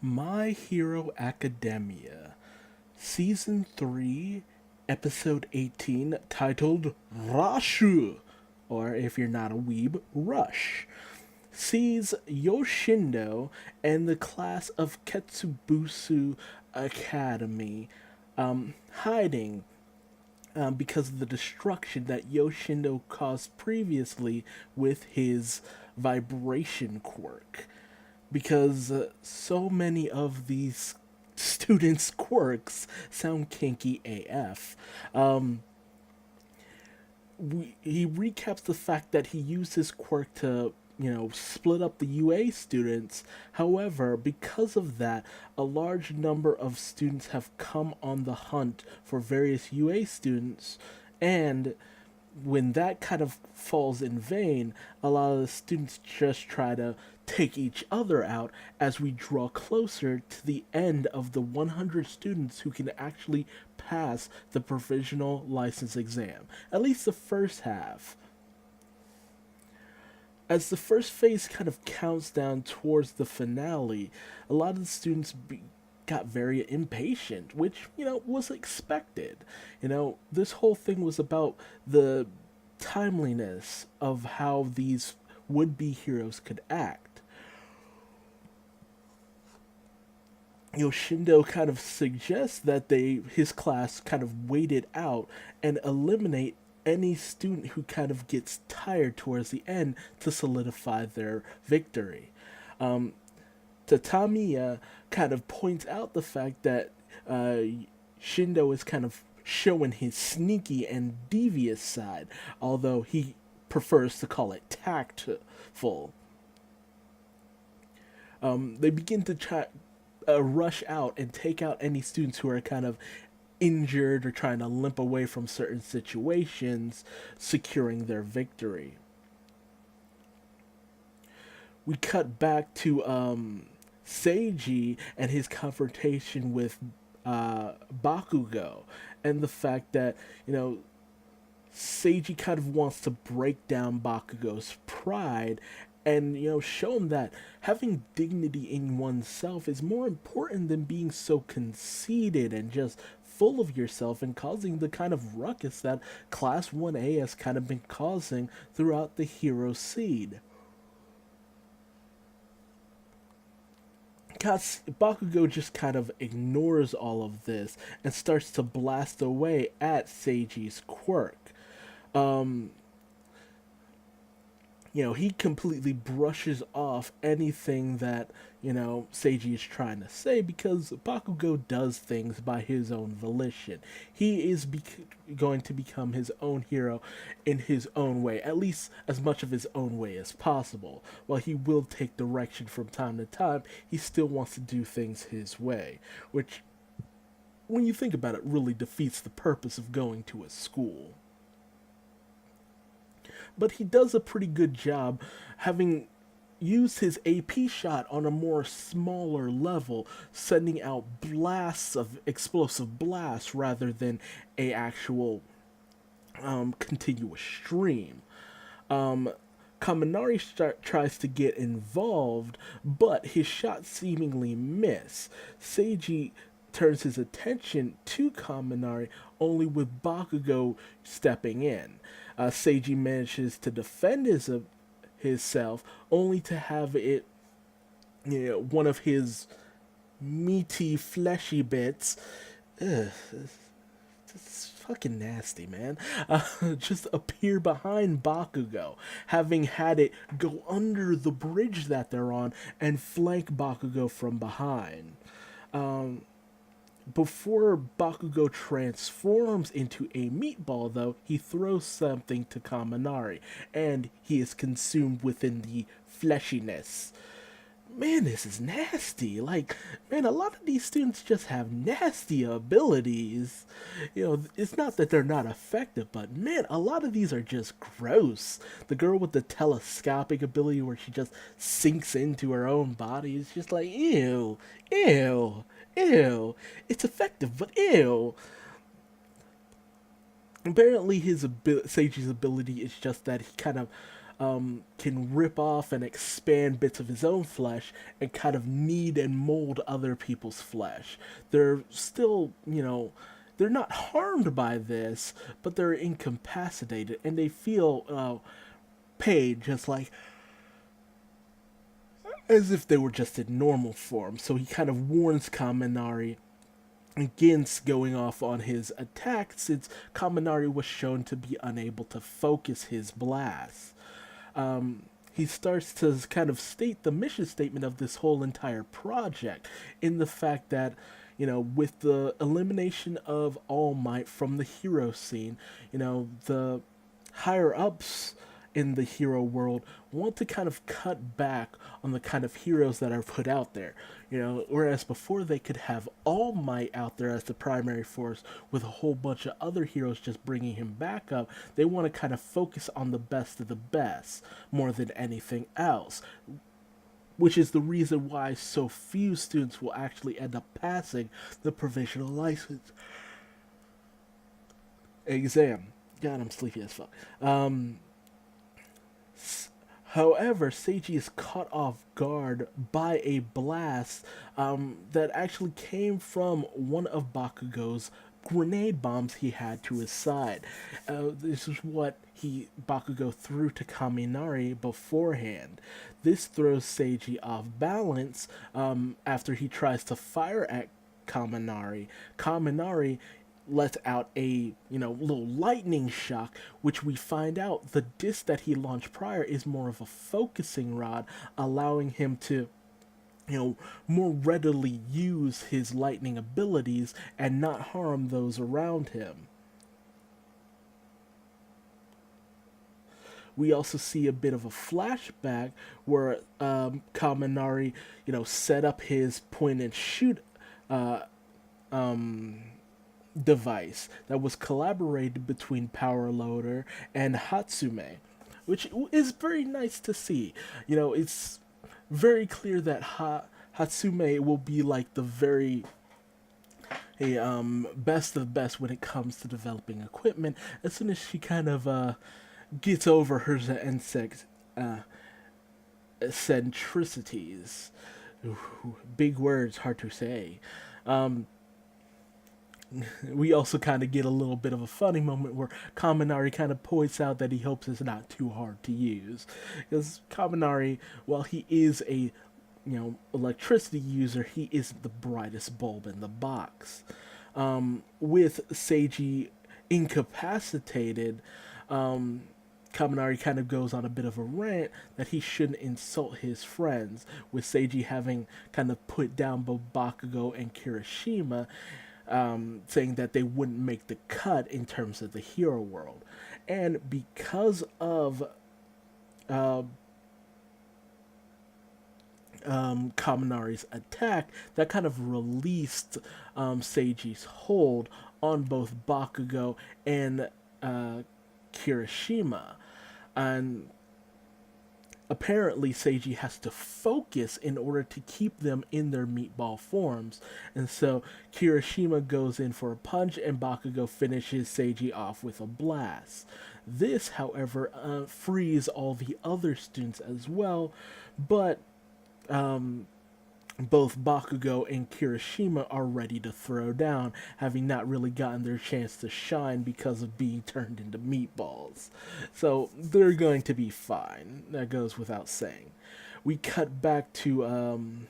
My Hero Academia, Season 3, Episode 18, titled Rashu, or if you're not a weeb, Rush, sees Yoshindo and the class of Ketsubusu Academy hiding because of the destruction that Yoshindo caused previously with his vibration quirk. Because so many of these students' quirks sound kinky AF. He recaps the fact that he used his quirk to, split up the UA students. However, because of that, a large number of students have come on the hunt for various UA students, and when that kind of falls in vain, a lot of the students just try to take each other out as we draw closer to the end of the 100 students who can actually pass the provisional license exam, at least the first half. As the first phase kind of counts down towards the finale, a lot of the students got very impatient, which, was expected. This whole thing was about the timeliness of how these would be heroes could act. Yoshindo kind of suggests that his class kind of wait it out and eliminate any student who kind of gets tired towards the end to solidify their victory. Tatamiya kind of points out the fact that Shindo is kind of showing his sneaky and devious side, although he prefers to call it tactful. They begin to rush out and take out any students who are kind of injured or trying to limp away from certain situations, securing their victory. We cut back to Seiji and his confrontation with Bakugo, and the fact that, Seiji kind of wants to break down Bakugo's pride and, show him that having dignity in oneself is more important than being so conceited and just full of yourself and causing the kind of ruckus that Class 1A has kind of been causing throughout the hero seed. Bakugo just kind of ignores all of this and starts to blast away at Seiji's quirk. He completely brushes off anything that, Seiji is trying to say, because Bakugo does things by his own volition. He is going to become his own hero in his own way, at least as much of his own way as possible. While he will take direction from time to time, he still wants to do things his way, which, when you think about it, really defeats the purpose of going to a school. But he does a pretty good job having used his AP shot on a more smaller level, sending out blasts of explosive blasts rather than a actual continuous stream. Kaminari tries to get involved, but his shots seemingly miss. Seiji turns his attention to Kaminari only with Bakugo stepping in. Seiji manages to defend himself, only to have it, one of his meaty, fleshy bits, it's fucking nasty, man, just appear behind Bakugo, having had it go under the bridge that they're on and flank Bakugo from behind. Before Bakugo transforms into a meatball, though, he throws something to Kaminari, and he is consumed within the fleshiness. Man, this is nasty. Man, a lot of these students just have nasty abilities. It's not that they're not effective, but man, a lot of these are just gross. The girl with the telescopic ability where she just sinks into her own body is just like, ew, ew, ew. It's effective, but ew. Apparently, Seiji's ability is just that he kind of can rip off and expand bits of his own flesh and kind of knead and mold other people's flesh. They're still, they're not harmed by this, but they're incapacitated and they feel pain just like as if they were just in normal form. So he kind of warns Kaminari against going off on his attack since Kaminari was shown to be unable to focus his blast. He starts to kind of state the mission statement of this whole entire project in the fact that, with the elimination of All Might from the hero scene, the higher ups in the hero world want to kind of cut back on the kind of heroes that are put out there. Whereas before they could have All Might out there as the primary force with a whole bunch of other heroes just bringing him back up, they want to kind of focus on the best of the best more than anything else. Which is the reason why so few students will actually end up passing the provisional license exam. God, I'm sleepy as fuck. However, Seiji is caught off guard by a blast that actually came from one of Bakugo's grenade bombs he had to his side. This is what Bakugo threw to Kaminari beforehand. This throws Seiji off balance after he tries to fire at Kaminari. Kaminari lets out a little lightning shock, which we find out the disc that he launched prior is more of a focusing rod, allowing him to more readily use his lightning abilities and not harm those around him. We also see a bit of a flashback where Kaminari set up his point and shoot device that was collaborated between Power Loader and Hatsume, which is very nice to see. It's very clear that Hatsume will be like the very best of the best when it comes to developing equipment as soon as she kind of gets over her eccentricities. Ooh, big words, hard to say. We also kind of get a little bit of a funny moment where Kaminari kind of points out that he hopes it's not too hard to use. Because Kaminari, while he is a electricity user, he isn't the brightest bulb in the box. With Seiji incapacitated, Kaminari kind of goes on a bit of a rant that he shouldn't insult his friends, with Seiji having kind of put down both Bakugo and Kirishima, saying that they wouldn't make the cut in terms of the hero world. And because of Kaminari's attack, that kind of released Seiji's hold on both Bakugo and Kirishima. And apparently Seiji has to focus in order to keep them in their meatball forms. And so Kirishima goes in for a punch and Bakugo finishes Seiji off with a blast. This, however, frees all the other students as well, but both Bakugo and Kirishima are ready to throw down, having not really gotten their chance to shine because of being turned into meatballs. So they're going to be fine. That goes without saying. We cut back to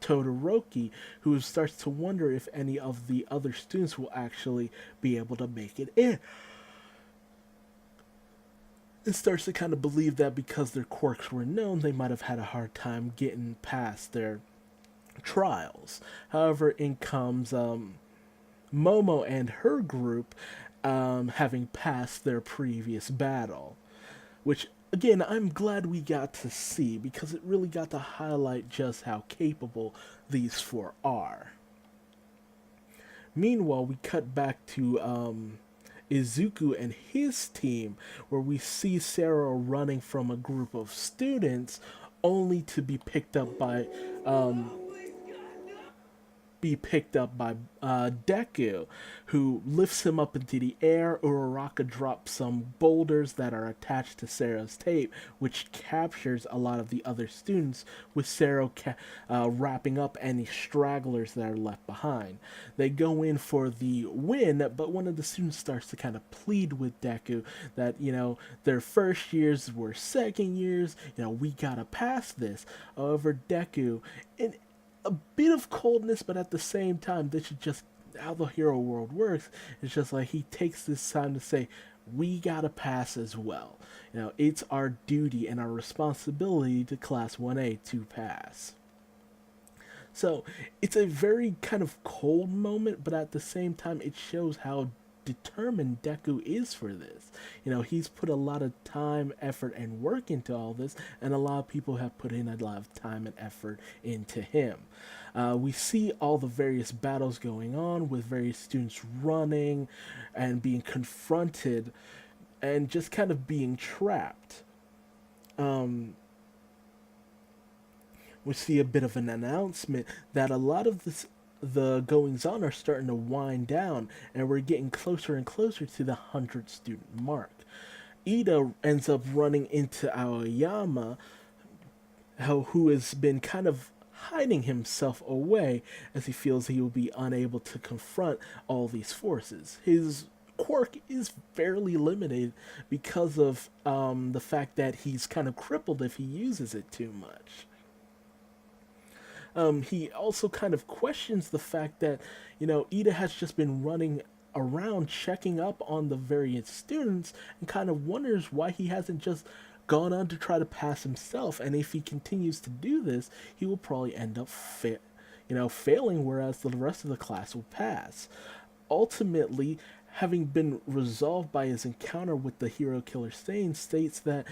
Todoroki, who starts to wonder if any of the other students will actually be able to make it in. It starts to kind of believe that because their quirks were known, they might have had a hard time getting past their trials. However, in comes Momo and her group, having passed their previous battle, which again I'm glad we got to see because it really got to highlight just how capable these four are. Meanwhile, we cut back to Izuku and his team, where we see Sarah running from a group of students only to be picked up by be picked up by Deku, who lifts him up into the air. Uraraka drops some boulders that are attached to Sero's tape, which captures a lot of the other students, with wrapping up any stragglers that are left behind. They go in for the win, but one of the students starts to kind of plead with Deku that, their first years were second years, we gotta pass this. However, Deku, in a bit of coldness, but at the same time, this is just how the hero world works. It's just like he takes this time to say, we gotta pass as well. It's our duty and our responsibility to Class 1A to pass. So it's a very kind of cold moment, but at the same time, it shows how determined Deku is for this. He's put a lot of time, effort, and work into all this, and a lot of people have put in a lot of time and effort into him. We see all the various battles going on with various students running and being confronted and just kind of being trapped. We see a bit of an announcement that a lot of the goings on are starting to wind down, and we're getting closer and closer to the 100 student mark. Ida ends up running into Aoyama, who has been kind of hiding himself away as he feels he will be unable to confront all these forces. His quirk is fairly limited because of the fact that he's kind of crippled if he uses it too much. He also kind of questions the fact that, Ida has just been running around checking up on the various students and kind of wonders why he hasn't just gone on to try to pass himself. And if he continues to do this, he will probably end up failing, whereas the rest of the class will pass. Ultimately, having been resolved by his encounter with the hero killer Stain, states that,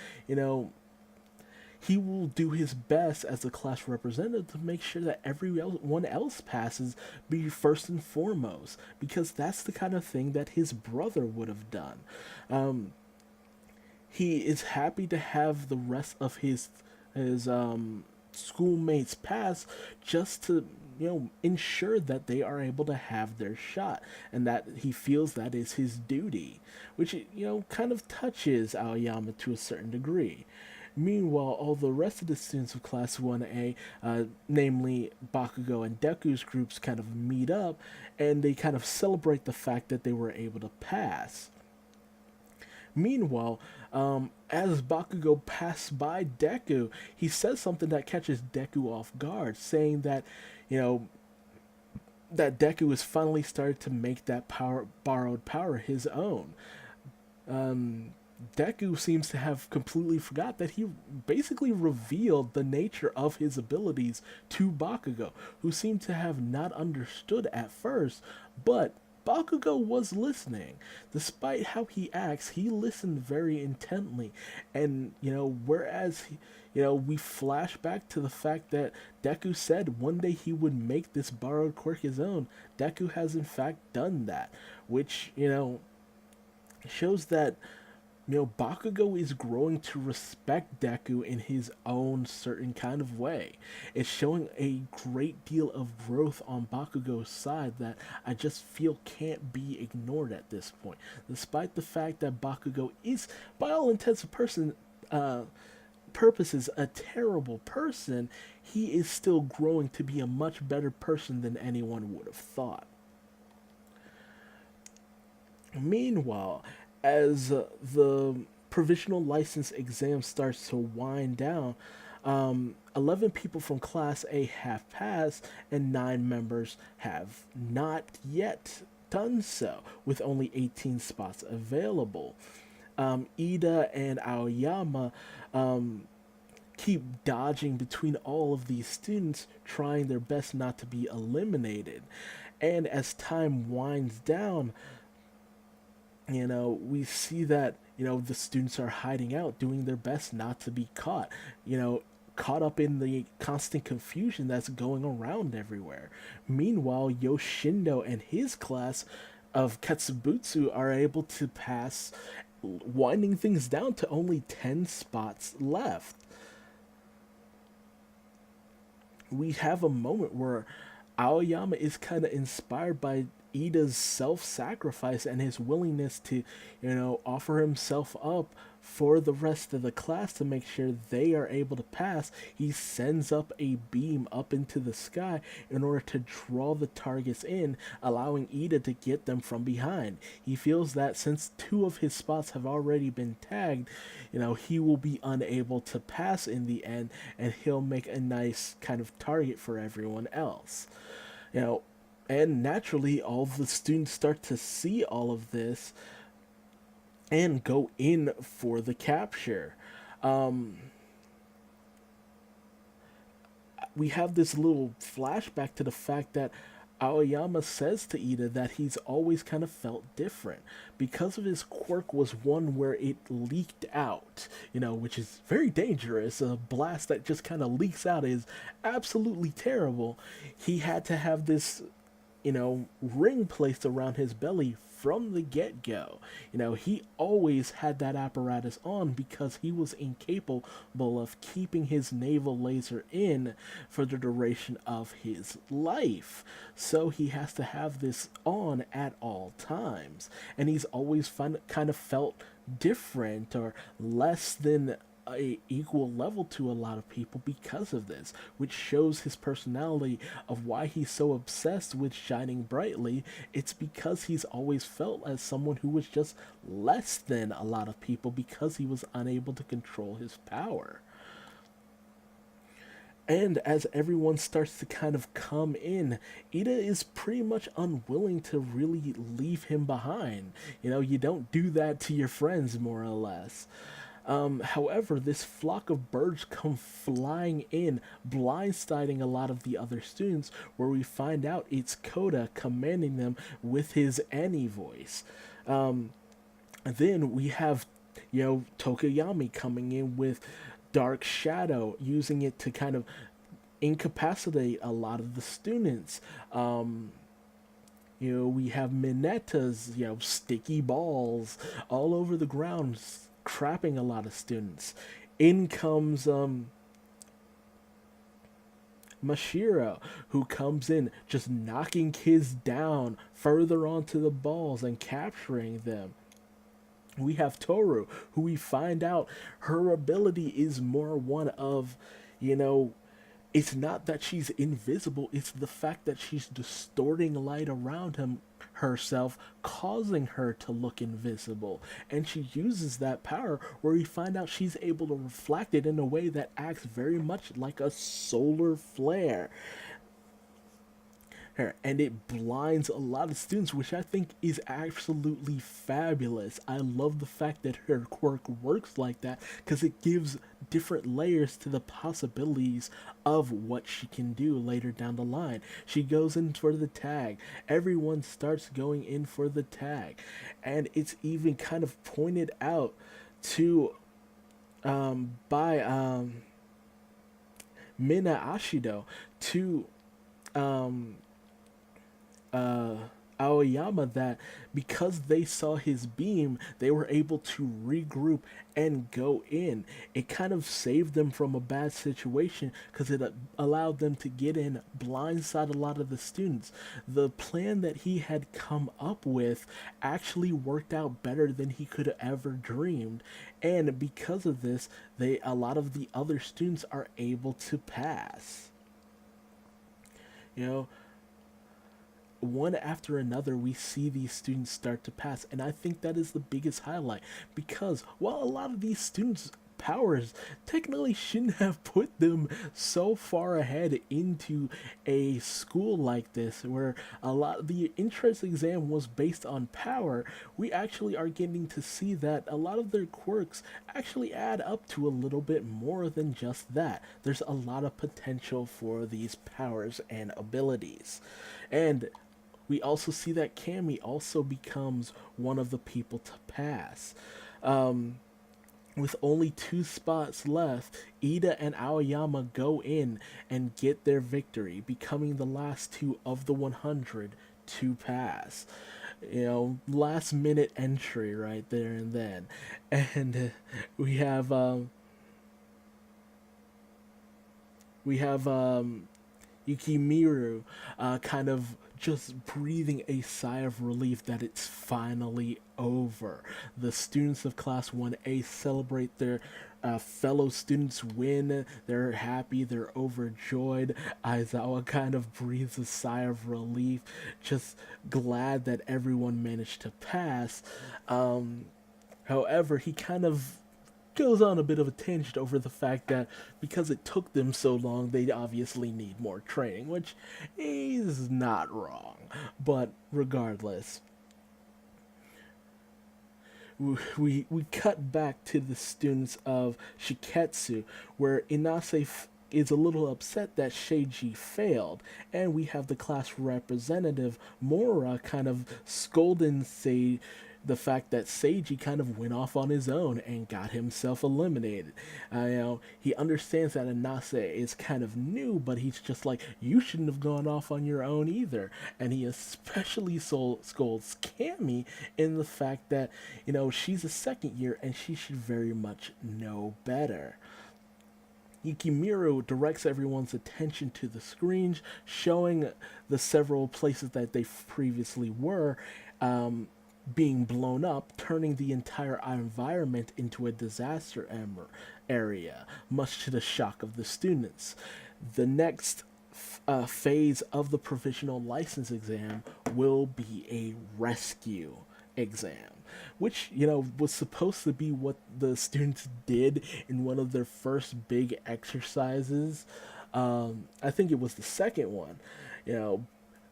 he will do his best as a class representative to make sure that everyone else passes, be first and foremost, because that's the kind of thing that his brother would have done. He is happy to have the rest of his schoolmates pass, just to ensure that they are able to have their shot, and that he feels that is his duty, which kind of touches Aoyama to a certain degree. Meanwhile, all the rest of the students of Class 1A, namely Bakugo and Deku's groups, kind of meet up, and they kind of celebrate the fact that they were able to pass. Meanwhile, as Bakugo passed by Deku, he says something that catches Deku off guard, saying that, that Deku has finally started to make that borrowed power his own. Deku seems to have completely forgot that he basically revealed the nature of his abilities to Bakugo, who seemed to have not understood at first, but Bakugo was listening. Despite how he acts, he listened very intently, and, whereas we flash back to the fact that Deku said one day he would make this borrowed quirk his own, Deku has in fact done that, which, shows that Bakugo is growing to respect Deku in his own certain kind of way. It's showing a great deal of growth on Bakugo's side that I just feel can't be ignored at this point. Despite the fact that Bakugo is, by all intents and purposes, a terrible person, he is still growing to be a much better person than anyone would have thought. Meanwhile, as the provisional license exam starts to wind down, 11 people from Class A have passed, and 9 members have not yet done so, with only 18 spots available. Ida and Aoyama keep dodging between all of these students, trying their best not to be eliminated. And as time winds down, we see that, the students are hiding out, doing their best not to be caught, caught up in the constant confusion that's going around everywhere. Meanwhile, Yoshindo and his class of Katsubutsu are able to pass, winding things down to only 10 spots left. We have a moment where Aoyama is kind of inspired by Ida's self-sacrifice and his willingness to, offer himself up for the rest of the class to make sure they are able to pass. He sends up a beam up into the sky in order to draw the targets in, allowing Ida to get them from behind. He feels that since two of his spots have already been tagged, he will be unable to pass in the end, and he'll make a nice kind of target for everyone else. you know, and naturally, all the students start to see all of this and go in for the capture. Um, we have this little flashback to the fact that Aoyama says to Ida that he's always kind of felt different because of his quirk was one where it leaked out, which is very dangerous. A blast that just kind of leaks out is absolutely terrible. He had to have this ring placed around his belly from the get go. He always had that apparatus on because he was incapable of keeping his navel laser in for the duration of his life. So he has to have this on at all times. And he's always kind of felt different or less than a equal level to a lot of people because of this, which shows his personality of why he's so obsessed with shining brightly. It's because he's always felt as someone who was just less than a lot of people because he was unable to control his power. And as everyone starts to kind of come in, Ida is pretty much unwilling to really leave him behind. You don't do that to your friends, more or less. However, this flock of birds come flying in, blindsiding a lot of the other students, where we find out it's Koda commanding them with his Annie voice. Then we have, Tokoyami coming in with Dark Shadow, using it to kind of incapacitate a lot of the students. We have Mineta's, sticky balls all over the ground, trapping a lot of students. In comes Mashiro, who comes in just knocking kids down further onto the balls and capturing them. We have Toru, who we find out her ability is more one of, it's not that she's invisible, it's the fact that she's distorting light around herself, causing her to look invisible. And she uses that power where we find out she's able to reflect it in a way that acts very much like a solar flare. And it blinds a lot of students, which I think is absolutely fabulous. I love the fact that her quirk works like that because it gives different layers to the possibilities of what she can do later down the line. She goes in for the tag. Everyone starts going in for the tag. And it's even kind of pointed out to by Mina Ashido to uh, Aoyama that because they saw his beam, they were able to regroup and go in. It kind of saved them from a bad situation because it allowed them to get in, blindside a lot of the students. The plan that he had come up with actually worked out better than he could have ever dreamed. And because of this, a lot of the other students are able to pass. You know, one after another, we see these students start to pass, and I think that is the biggest highlight because while a lot of these students' powers technically shouldn't have put them so far ahead into a school like this where a lot of the entrance exam was based on power, we actually are getting to see that a lot of their quirks actually add up to a little bit more than just that. There's a lot of potential for these powers and abilities. And we also see that Cammy also becomes one of the people to pass. With only 2 spots left, Ida and Aoyama go in and get their victory, becoming the last 2 of the 100 to pass. Last minute entry right there and then. And we have Yukimiru, kind of just breathing a sigh of relief that it's finally over. The students of Class 1A celebrate their fellow students' win. They're happy, they're overjoyed. Aizawa kind of breathes a sigh of relief, just glad that everyone managed to pass. However, he kind of goes on a bit of a tangent over the fact that because it took them so long, they obviously need more training, which is not wrong. But regardless, we cut back to the students of Shiketsu, where Inase is a little upset that Sheiji failed, and we have the class representative Mora kind of scolding say the fact that Seiji kind of went off on his own and got himself eliminated. He understands that Inase is kind of new, but he's just like, you shouldn't have gone off on your own either. And he especially scolds Cammy in the fact that, she's a second year and she should very much know better. Yukimiru directs everyone's attention to the screens, showing the several places that they previously were, being blown up, turning the entire environment into a disaster area, much to the shock of the students. The next phase of the provisional license exam will be a rescue exam, which was supposed to be what the students did in one of their first big exercises. I think it was the second one.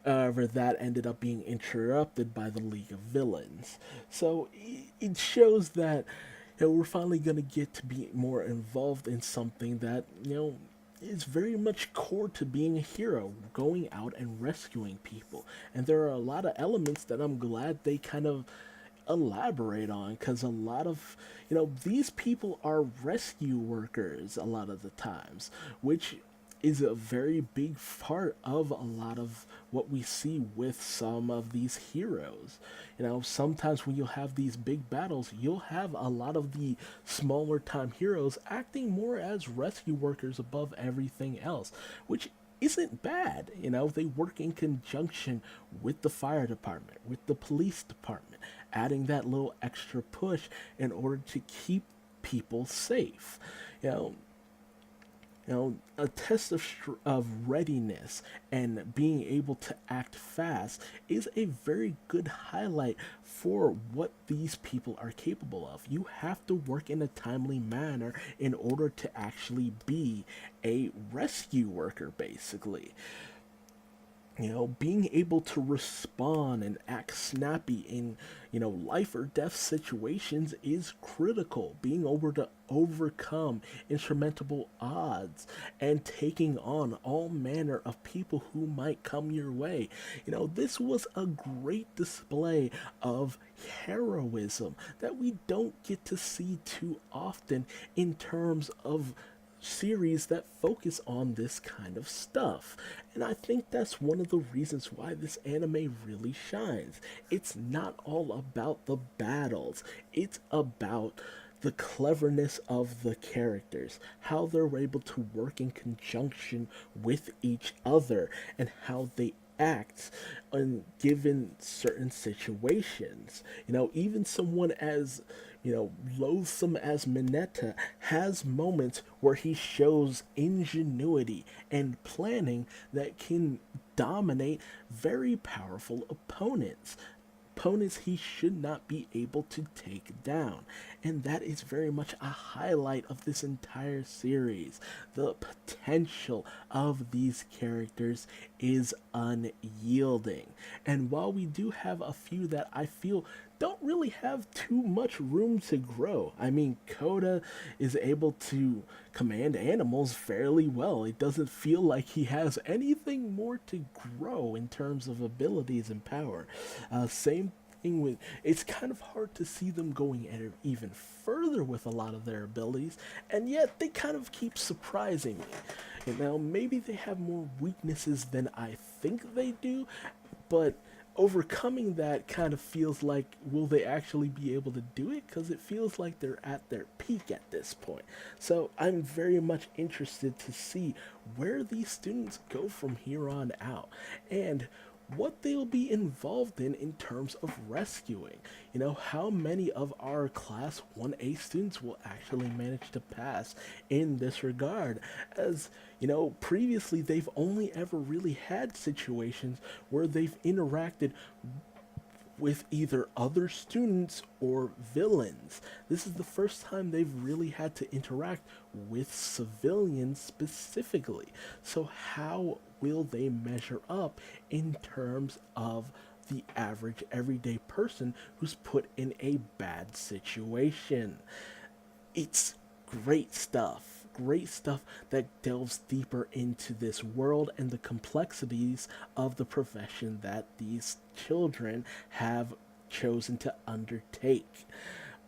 However, that ended up being interrupted by the League of Villains. So it shows that we're finally going to get to be more involved in something that, is very much core to being a hero, going out and rescuing people. And there are a lot of elements that I'm glad they kind of elaborate on, because a lot of these people are rescue workers a lot of the times, which is a very big part of a lot of what we see with some of these heroes. Sometimes when you'll have these big battles, you'll have a lot of the smaller time heroes acting more as rescue workers above everything else, which isn't bad. They work in conjunction with the fire department, with the police department, adding that little extra push in order to keep people safe. You know, a test of readiness and being able to act fast is a very good highlight for what these people are capable of. You have to work in a timely manner in order to actually be a rescue worker, basically. Being able to respond and act snappy in, life or death situations is critical. Being able to overcome insurmountable odds and taking on all manner of people who might come your way. This was a great display of heroism that we don't get to see too often in terms of series that focus on this kind of stuff. And I think that's one of the reasons why this anime really shines. It's not all about the battles, it's about the cleverness of the characters, how they're able to work in conjunction with each other, and how they act in given certain situations. Even someone as loathsome as Mineta has moments where he shows ingenuity and planning that can dominate very powerful opponents. Opponents he should not be able to take down. And that is very much a highlight of this entire series. The potential of these characters is unyielding. And while we do have a few that I feel don't really have too much room to grow. I mean, Koda is able to command animals fairly well. It doesn't feel like he has anything more to grow in terms of abilities and power. Same thing with, it's kind of hard to see them going at it even further with a lot of their abilities, and yet they kind of keep surprising me. Maybe they have more weaknesses than I think they do, but overcoming that kind of feels like, will they actually be able to do it? Because it feels like they're at their peak at this point. So I'm very much interested to see where these students go from here on out, and what they'll be involved in terms of rescuing. How many of our class 1A students will actually manage to pass in this regard? As previously they've only ever really had situations where they've interacted with either other students or villains. This is the first time they've really had to interact with civilians specifically. So, how will they measure up in terms of the average everyday person who's put in a bad situation? It's great stuff. Great stuff that delves deeper into this world and the complexities of the profession that these children have chosen to undertake.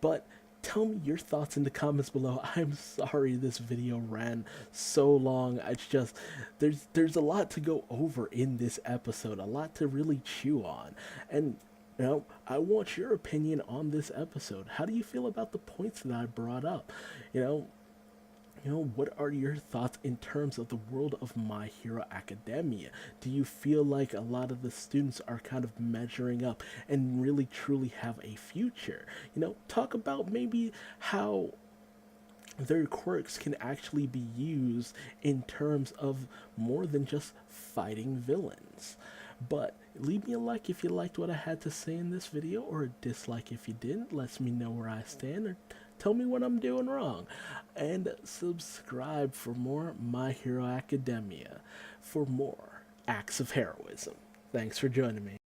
But tell me your thoughts in the comments below. I'm sorry this video ran so long. It's just there's a lot to go over in this episode, a lot to really chew on. And I want your opinion on this episode. How do you feel about the points that I brought up? What are your thoughts in terms of the world of My Hero Academia? Do you feel like a lot of the students are kind of measuring up and really truly have a future? Talk about maybe how their quirks can actually be used in terms of more than just fighting villains. But leave me a like if you liked what I had to say in this video, or a dislike if you didn't. Lets me know where I stand, or tell me what I'm doing wrong. And subscribe for more My Hero Academia, for more acts of heroism. Thanks for joining me.